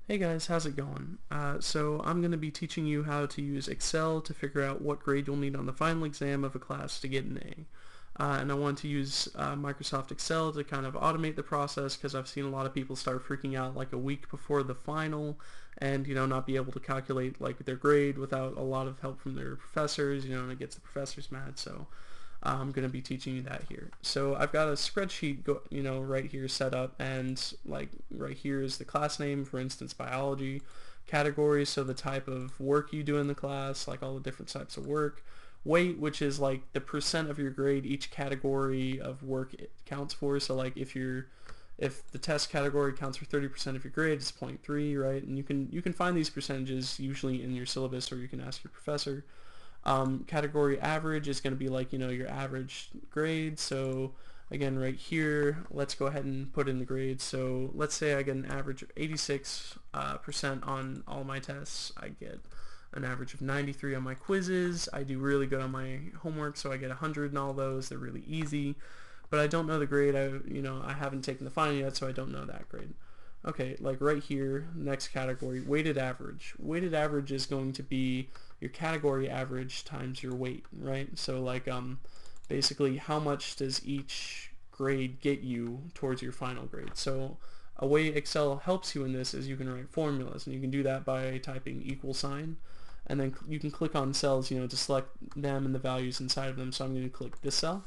Hey guys, how's it going? So I'm going to be teaching you how to use Excel to figure out what grade you'll need on the final exam of a class to get an A. And I want to use Microsoft Excel to kind of automate the process because I've seen a lot of people start freaking out like a week before the final and not be able to calculate like their grade without a lot of help from their professors, and it gets the professors mad. So I'm going to be teaching you that here. So I've got a spreadsheet right here set up, and like right here is the class name, for instance biology, category, so the type of work you do in the class, like all the different types of work, weight, which is like the percent of your grade each category of work it counts for. So like if the test category counts for 30% of your grade, it's 0.3, right? And you can find these percentages usually in your syllabus, or you can ask your professor. Category average is going to be like, your average grade. So again, right here, let's go ahead and put in the grades. So let's say I get an average of 86% on all my tests. I get an average of 93 on my quizzes. I do really good on my homework, so I get 100 in all those. They're really easy. But I don't know the grade. I haven't taken the final yet, so I don't know that grade. Okay, like right here, next category, weighted average. Weighted average is going to be your category average times your weight, right? So like basically how much does each grade get you towards your final grade. So a way Excel helps you in this is you can write formulas, and you can do that by typing equal sign, and then you can click on cells, to select them and the values inside of them. So I'm going to click this cell,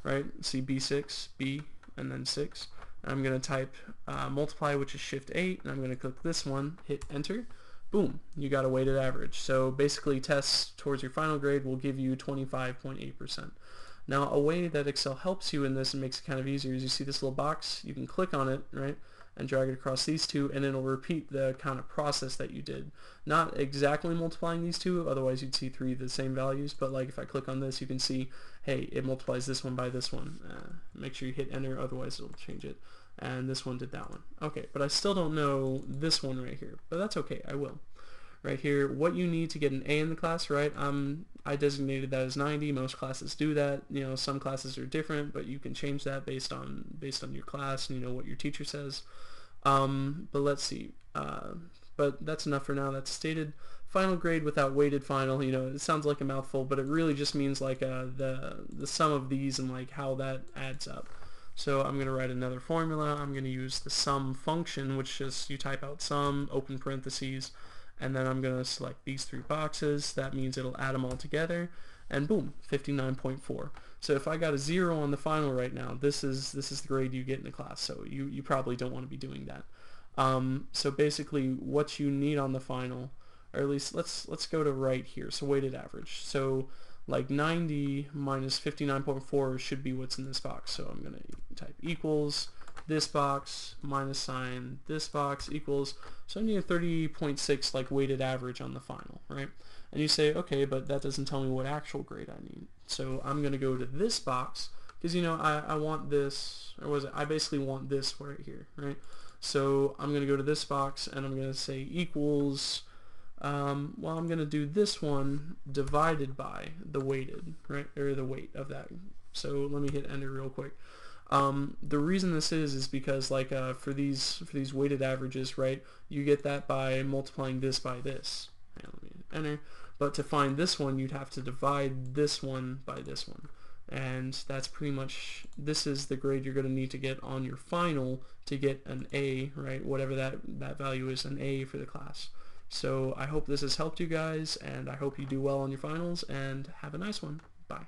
right? See B6, B, and then 6. I'm going to type multiply, which is shift 8, and I'm going to click this one, hit enter. Boom, you got a weighted average. So basically tests towards your final grade will give you 25.8%. Now a way that Excel helps you in this and makes it kind of easier is you see this little box, you can click on it, right, and drag it across these two, and it'll repeat the kind of process that you did. Not exactly multiplying these two, otherwise you'd see three of the same values, but like if I click on this, you can see, hey, it multiplies this one by this one. Make sure you hit enter, otherwise it'll change it. And this one did that one. Okay, but I still don't know this one right here, but that's okay, I will. Right here, what you need to get an A in the class, right? I designated that as 90. Most classes do that. Some classes are different, but you can change that based on your class and what your teacher says. But let's see. But that's enough for now. That's stated. Final grade without weighted final. It sounds like a mouthful, but it really just means like the sum of these and like how that adds up. So I'm going to write another formula. I'm going to use the sum function, which is you type out sum, open parentheses, and then I'm going to select these three boxes. That means it'll add them all together, and boom, 59.4. So if I got a 0 on the final right now, this is the grade you get in the class. So you probably don't want to be doing that. So basically what you need on the final, or at least let's go to right here. So weighted average. So like 90 minus 59.4 should be what's in this box. So I'm going to type equals this box minus sign this box equals, so I need a 30.6 like weighted average on the final, right? And you say, okay, but that doesn't tell me what actual grade I need. So I'm going to go to this box because I want this, or was it, I basically want this right here, right? So I'm going to go to this box and I'm going to say equals, well, I'm going to do this one divided by the weighted, right, or the weight of that. So let me hit enter real quick. The reason this is because like for these weighted averages, right, you get that by multiplying this by this. And let me hit enter. But to find this one, you'd have to divide this one by this one. And that's pretty much, this is the grade you're going to need to get on your final to get an A, right, whatever that value is, an A for the class. So I hope this has helped you guys, and I hope you do well on your finals, and have a nice one. Bye.